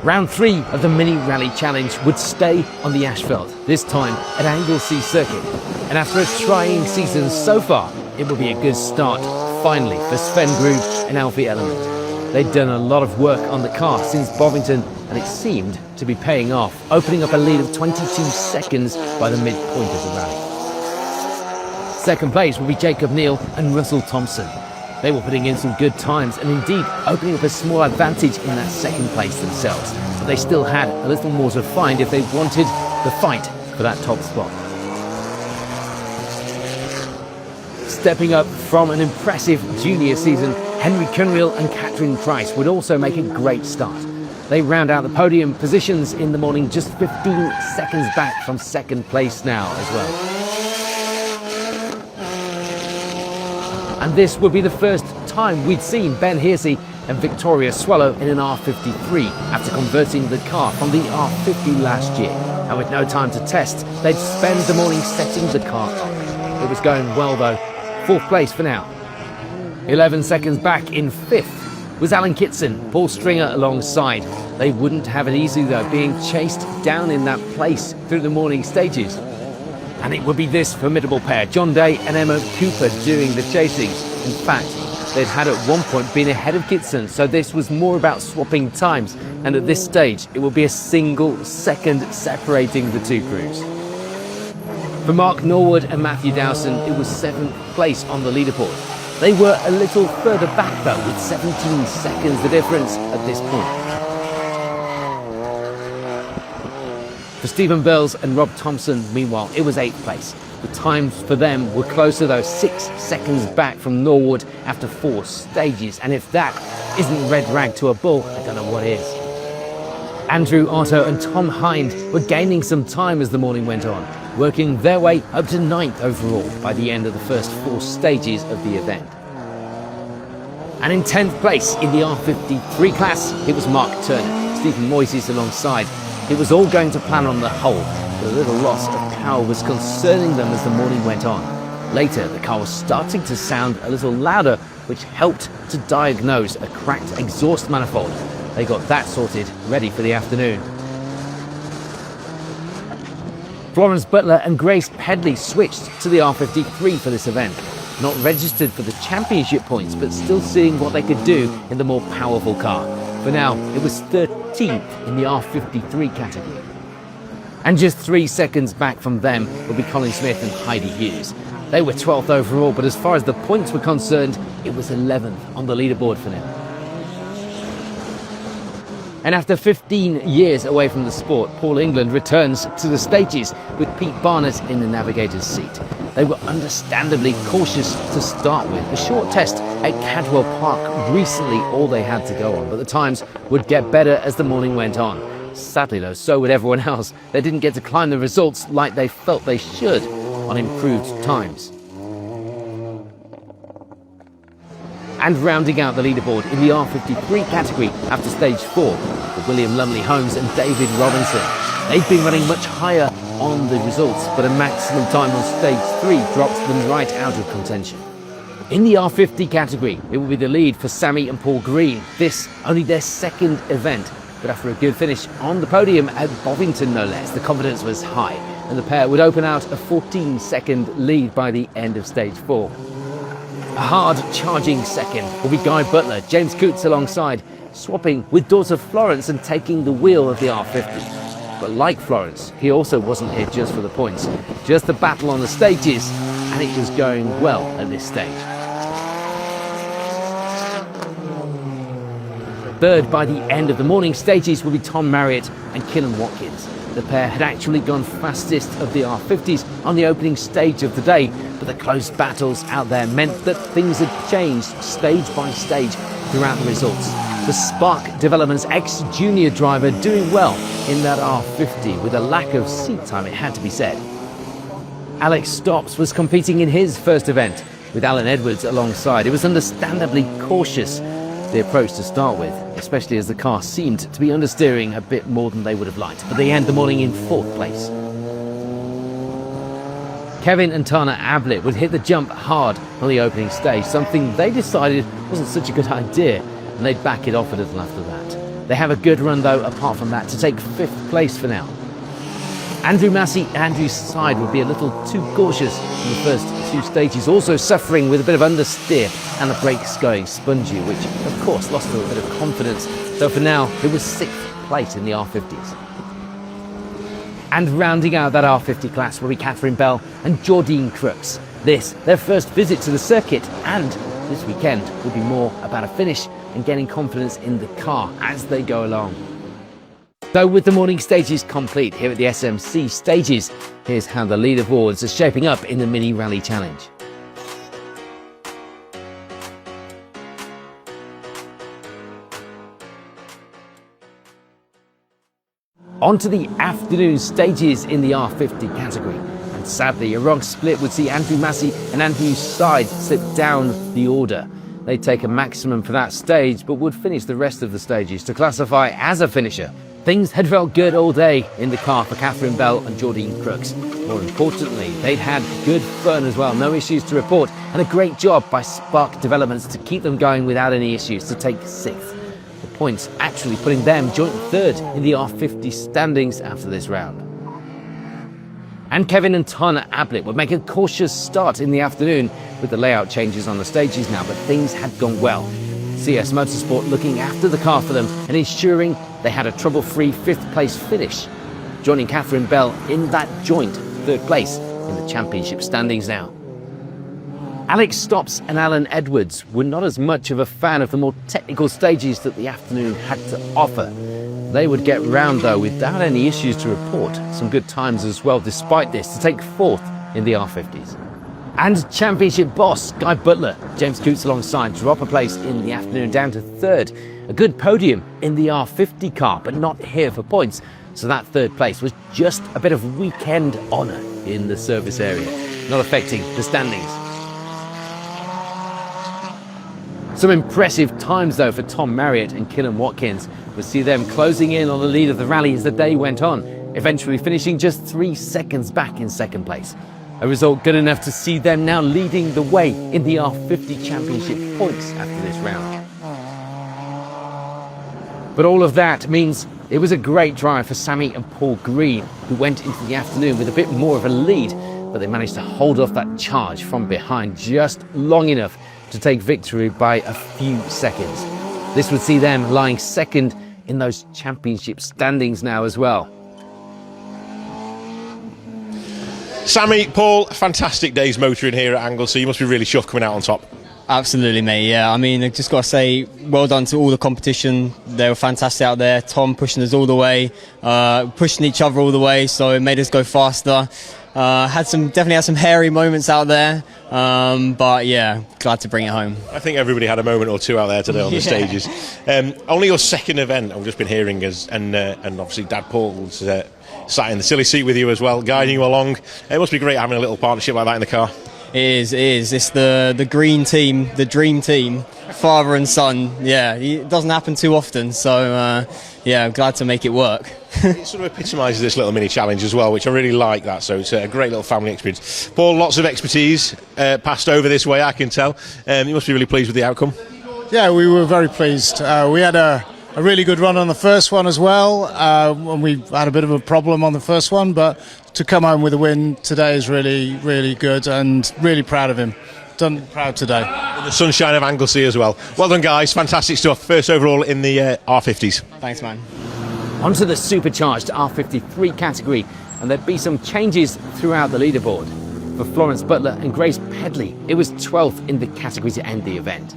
Round 3 of the Mini Rally Challenge would stay on the asphalt, this time at Anglesey Circuit. And after a trying season so far, it will be a good start, finally, for Sven Grube and Grube Element. They'd done a lot of work on the car since Bovington, and it seemed to be paying off, opening up a lead of 22 seconds by the midpoint of the rally. Second place will be Jacob Neal and Russell Thompson. They were putting in some good times and indeed opening up a small advantage in that second place themselves. But they still had a little more to find if they wanted the fight for that top spot. Stepping up from an impressive junior season, Henry Cunrill and Catherine Price would also make a great start. They round out the podium positions in the morning, just 15 seconds back from second place now as well. And this would be the first time we'd seen Ben Hearsey and Victoria Swallow in an R53 after converting the car from the R50 last year. And with no time to test, they'd spend the morning setting the car up. It was going well though. Fourth place for now. 11 seconds back in fifth was Alan Kitson, Paul Stringer alongside. They wouldn't have it easy though, being chased down in that place through the morning stages. And it would be this formidable pair, John Day and Emma Cooper, doing the chasing. In fact, they'd had at one point been ahead of Kitson, so this was more about swapping times. And at this stage, it will be a single second separating the two crews. For Mark Norwood and Matthew Dowson, it was 7th place on the leaderboard. They were a little further back though, with 17 seconds the difference at this point. For Stephen Bells and Rob Thompson, meanwhile, it was 8th place. The times for them were closer though, 6 seconds back from Norwood after 4 stages. And if that isn't red rag to a bull, I don't know what is. Andrew Otto and Tom Hind were gaining some time as the morning went on, working their way up to 9th overall by the end of the first 4 stages of the event. And in 10th place in the R53 class, it was Mark Turner, Stephen Moises alongside. It was all going to plan on the whole, but a little loss of power was concerning them as the morning went on. Later, the car was starting to sound a little louder, which helped to diagnose a cracked exhaust manifold. They got that sorted, ready for the afternoon. Florence Butler and Grace Pedley switched to the R53 for this event. Not registered for the championship points, but still seeing what they could do in the more powerful car. For now, it was 13th in the R53 category. And just 3 seconds back from them will be Colin Smith and Heidi Hughes. They were 12th overall, but as far as the points were concerned, it was 11th on the leaderboard for now. And after 15 years away from the sport, Paul England returns to the stages with Pete Barnett in the navigator's seat. They were understandably cautious to start with. A short test at Cadwell Park recently all they had to go on, but the times would get better as the morning went on. Sadly though, so would everyone else. They didn't get to climb the results like they felt they should on improved times. And rounding out the leaderboard in the R53 category after stage 4 were William Lumley-Holmes and David Robinson. They'd been running much higher on the results, but a maximum time on stage 3 dropped them right out of contention. In the R50 category, it will be the lead for Sammy and Paul Green. This only their second event, but after a good finish on the podium at Bovington no less, the confidence was high, and the pair would open out a 14-second lead by the end of stage 4. A hard charging second will be Guy Butler, James Coots alongside, swapping with daughter Florence and taking the wheel of the R50. But like Florence, he also wasn't here just for the points, just the battle on the stages, and it was going well at this stage. Third by the end of the morning stages will be Tom Marriott and Killen Watkins. The pair had actually gone fastest of the R50s on the opening stage of the day, but the close battles out there meant that things had changed stage by stage throughout the results. The Spark Development's ex-junior driver doing well in that R50 with a lack of seat time, it had to be said. Alex Stops was competing in his first event with Alan Edwards alongside. It was understandably cautious, the approach to start with, especially as the car seemed to be understeering a bit more than they would have liked, but they end the morning in 4th place. Kevin and Tana Ablett would hit the jump hard on the opening stage, something they decided wasn't such a good idea, and they'd back it off a little after that. They have a good run though, apart from that, to take 5th place for now. Andrew Massey and Andrew's side would be a little too cautious in the first 2 stages, also suffering with a bit of understeer and the brakes going spongy, which of course lost them a bit of confidence. So for now, it was 6th place in the R50s. And rounding out that R50 class will be Catherine Bell and Jordine Crooks. This, their first visit to the circuit, and this weekend will be more about a finish and getting confidence in the car as they go along. So with the morning stages complete here at the SMC stages, here's how the leaderboards are shaping up in the Mini Rally Challenge. On to the afternoon stages in the R50 category. And sadly, a wrong split would see Andrew Massey and Andrew's side slip down the order. They'd take a maximum for that stage, but would finish the rest of the stages to classify as a finisher. Things had felt good all day in the car for Catherine Bell and Jordine Crooks. More importantly, they'd had good fun as well, no issues to report, and a great job by Spark Developments to keep them going without any issues to take 6th. The points actually putting them joint 3rd in the R50 standings after this round. And Kevin and Tana Ablett would make a cautious start in the afternoon with the layout changes on the stages now, but things had gone well. CS Motorsport looking after the car for them and ensuring they had a trouble-free 5th place finish, joining Catherine Bell in that joint 3rd place in the championship standings now. Alex Stopps and Alan Edwards were not as much of a fan of the more technical stages that the afternoon had to offer. They would get round though without any issues to report. Some good times as well despite this to take 4th in the R50s. And championship boss Guy Butler, James Coots alongside, drop a place in the afternoon down to 3rd. A good podium in the R50 car, but not here for points. So that 3rd place was just a bit of weekend honour in the service area, not affecting the standings. Some impressive times though for Tom Marriott and Killen Watkins. We'll see them closing in on the lead of the rally as the day went on, eventually finishing just 3 seconds back in 2nd place. A result good enough to see them now leading the way in the R50 Championship points after this round. But all of that means it was a great drive for Sammy and Paul Green, who went into the afternoon with a bit more of a lead, but they managed to hold off that charge from behind just long enough to take victory by a few seconds. This would see them lying 2nd in those championship standings now as well. Sammy, Paul, fantastic day's motoring here at Anglesey. You must be really chuffed coming out on top. Absolutely, mate. Yeah, I mean, I just got to say, well done to all the competition. They were fantastic out there. Tom pushing us all the way, pushing each other all the way, so it made us go faster. Definitely had some hairy moments out there, but yeah, glad to bring it home. I think everybody had a moment or two out there today on the stages. Only your 2nd event, I've just been hearing, and obviously Dad Paul's sat in the silly seat with you as well, guiding you along. It must be great having a little partnership like that in the car. It is. It's the green team, the dream team, father and son. Yeah, it doesn't happen too often, so yeah, I'm glad to make it work. It sort of epitomises this little mini challenge as well, which I really like that, so it's a great little family experience. Paul, lots of expertise passed over this way, I can tell. You must be really pleased with the outcome. Yeah, we were very pleased. We had a really good run on the first one as well, and we had a bit of a problem on the first one, but to come home with a win today is really, really good, and really proud of him. Done proud today. In the sunshine of Anglesey as well. Well done, guys. Fantastic stuff. First overall in the R50s. Thanks, man. Onto the supercharged R53 category, and there'd be some changes throughout the leaderboard. For Florence Butler and Grace Pedley, it was 12th in the category to end the event.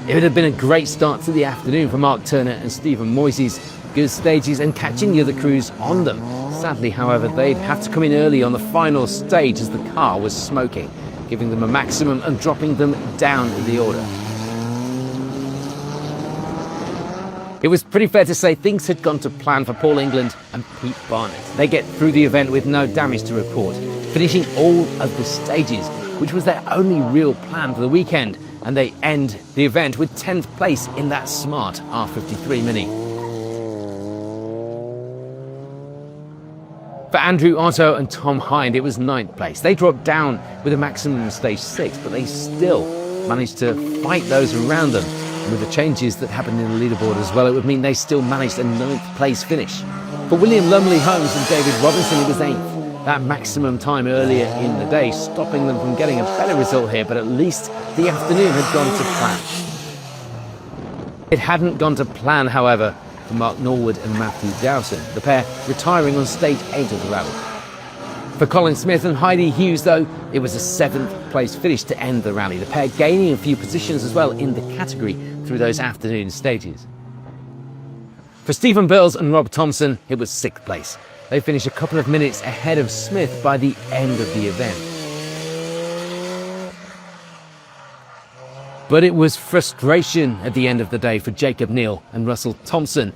It would have been a great start to the afternoon for Mark Turner and Stephen Moises. Good stages and catching the other crews on them. Sadly, however, they'd have to come in early on the final stage as the car was smoking, giving them a maximum and dropping them down in the order. It was pretty fair to say things had gone to plan for Paul England and Pete Barnett. They get through the event with no damage to report, finishing all of the stages, which was their only real plan for the weekend, and they end the event with 10th place in that smart R53 Mini. For Andrew Otto and Tom Hind, it was 9th place. They dropped down with a maximum stage 6, but they still managed to fight those around them With the changes that happened in the leaderboard as well, it would mean they still managed a 9th place finish. For William Lumley Holmes and David Robinson, it was 8th. That maximum time earlier in the day, stopping them from getting a better result here, but at least the afternoon had gone to plan. It hadn't gone to plan, however, for Mark Norwood and Matthew Dowson, the pair retiring on stage 8 of the rally. For Colin Smith and Heidi Hughes, though, it was a 7th place finish to end the rally, the pair gaining a few positions as well in the category through those afternoon stages. For Stephen Burles and Rob Thompson, it was 6th place. They finished a couple of minutes ahead of Smith by the end of the event. But it was frustration at the end of the day for Jacob Neal and Russell Thompson.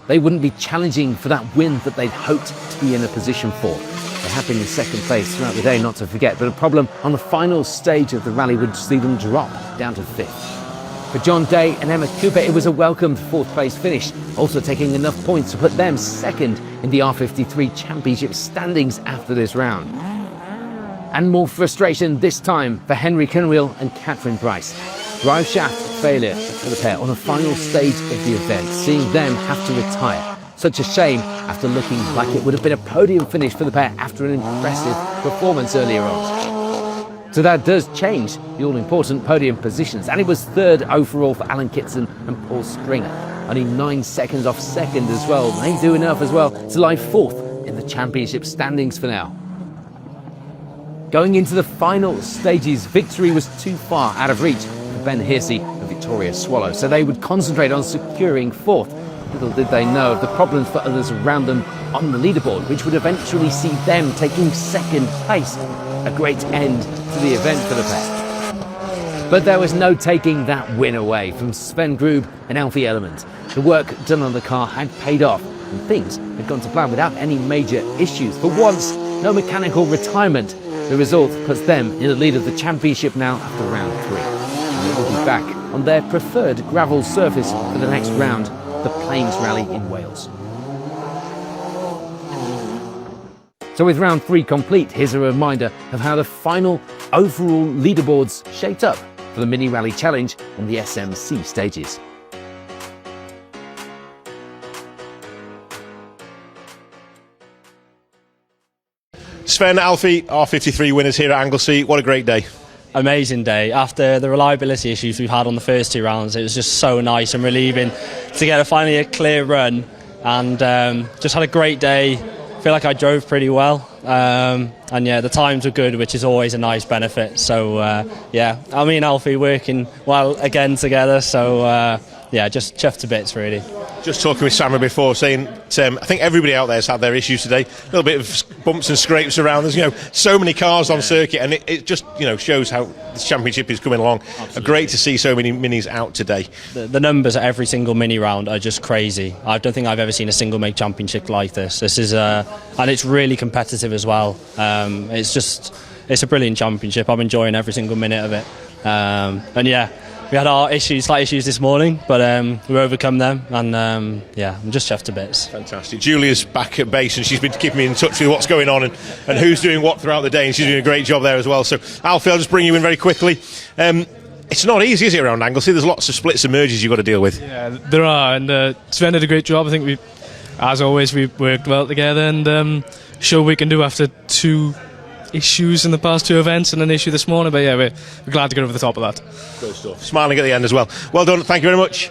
They wouldn't be challenging for that win that they'd hoped to be in a position for. They had been in 2nd place throughout the day, not to forget, but a problem on the final stage of the rally would see them drop down to 5th. For John Day and Emma Cooper, it was a welcomed 4th place finish, also taking enough points to put them 2nd in the R53 Championship standings after this round. And more frustration this time for Henry Kenwheel and Catherine Bryce. Drive shaft failure for the pair on the final stage of the event, seeing them have to retire. Such a shame after looking like it would have been a podium finish for the pair after an impressive performance earlier on. So that does change the all-important podium positions, and it was 3rd overall for Alan Kitson and Paul Stringer. Only 9 seconds off 2nd as well. They do enough as well to lie 4th in the championship standings for now. Going into the final stages, victory was too far out of reach for Ben Hearsey and Victoria Swallow, so they would concentrate on securing 4th. Little did they know of the problems for others around them on the leaderboard, which would eventually see them taking 2nd place. A great end to the event for the pair. But there was no taking that win away from Sven Grube and Grube Element. The work done on the car had paid off, and things had gone to plan without any major issues. For once, no mechanical retirement. The result puts them in the lead of the championship now after round 3. And they will be back on their preferred gravel surface for the next round, the Plains Rally in Wales. So with round 3 complete, here's a reminder of how the final overall leaderboards shaped up for the Mini Rally Challenge on the SMC stages. Sven, Alfie, R53 winners here at Anglesey. What a great day. Amazing day. After the reliability issues we've had on the first 2 rounds, it was just so nice and relieving to get finally a clear run, and just had a great day. Feel like I drove pretty well, and yeah, the times were good, which is always a nice benefit. So yeah, I mean, Alfie working well again together, so yeah, just chuffed to bits really. Just talking with Samra before, saying I think everybody out there has had their issues today. A little bit of bumps and scrapes around. There's so many cars on circuit, and it just shows how this championship is coming along. Great to see so many minis out today. The numbers at every single mini round are just crazy. I don't think I've ever seen a single make championship like this. This is and it's really competitive as well. It's a brilliant championship. I'm enjoying every single minute of it. And yeah, we had our slight issues this morning, but we overcome them, and yeah, I'm just chuffed to bits. Fantastic. Julia's back at base, and she's been keeping me in touch with what's going on and who's doing what throughout the day, and she's doing a great job there as well. So, Alfie, I'll just bring you in very quickly. It's not easy, is it, around Anglesey? There's lots of splits and merges you've got to deal with. Yeah, there are, and Sven did a great job. I think as always, we worked well together, and showed we can do after 2 issues in the past 2 events and an issue this morning, but yeah, we're glad to get over the top of that. Good stuff. Smiling at the end as well. Well done, thank you very much.